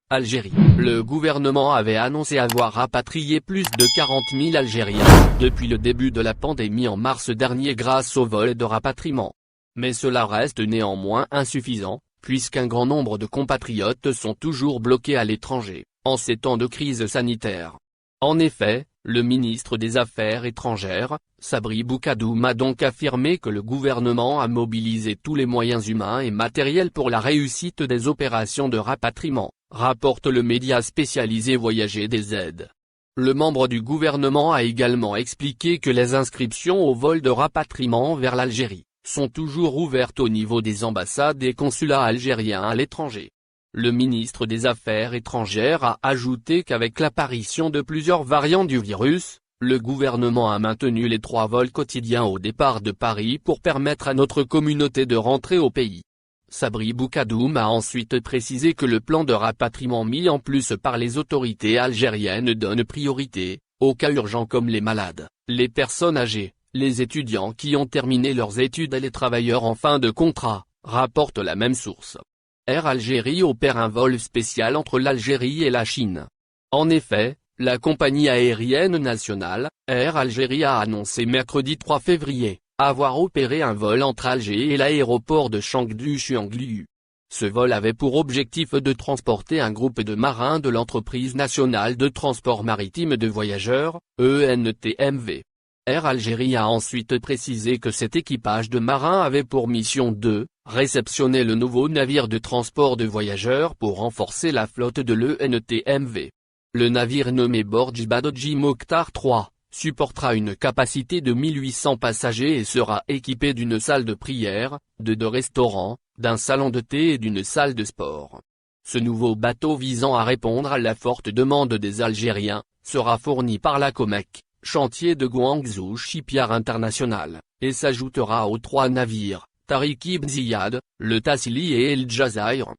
Algérie. Le gouvernement avait annoncé avoir rapatrié plus de 40 000 Algériens depuis le début de la pandémie en mars dernier grâce au vol de rapatriement. Mais cela reste néanmoins insuffisant, puisqu'un grand nombre de compatriotes sont toujours bloqués à l'étranger, en ces temps de crise sanitaire. En effet, le ministre des Affaires étrangères, Sabri Boukadoum, a donc affirmé que le gouvernement a mobilisé tous les moyens humains et matériels pour la réussite des opérations de rapatriement, rapporte le média spécialisé Voyager des aides. Le membre du gouvernement a également expliqué que les inscriptions au vol de rapatriement vers l'Algérie sont toujours ouvertes au niveau des ambassades et consulats algériens à l'étranger. Le ministre des Affaires étrangères a ajouté qu'avec l'apparition de plusieurs variants du virus, le gouvernement a maintenu les 3 vols quotidiens au départ de Paris pour permettre à notre communauté de rentrer au pays. Sabri Boukadoum a ensuite précisé que le plan de rapatriement mis en place par les autorités algériennes donne priorité aux cas urgents comme les malades, les personnes âgées, les étudiants qui ont terminé leurs études et les travailleurs en fin de contrat, rapporte la même source. Air Algérie opère un vol spécial entre l'Algérie et la Chine. En effet, la compagnie aérienne nationale, Air Algérie a annoncé mercredi 3 février, avoir opéré un vol entre Alger et l'aéroport de Chengdu-Chuanglu. Ce vol avait pour objectif de transporter un groupe de marins de l'entreprise nationale de transport maritime de voyageurs, ENTMV. Air Algérie a ensuite précisé que cet équipage de marins avait pour mission de réceptionner le nouveau navire de transport de voyageurs pour renforcer la flotte de l'ENTMV. Le navire nommé Borj Badodji Mokhtar III supportera une capacité de 1800 passagers et sera équipé d'une salle de prière, de 2 restaurants, d'un salon de thé et d'une salle de sport. Ce nouveau bateau visant à répondre à la forte demande des Algériens sera fourni par la Comec, chantier de Guangzhou Shipyard International, et s'ajoutera aux 3 navires, Tariq Ibn Ziyad, le Tassili et El Jazair.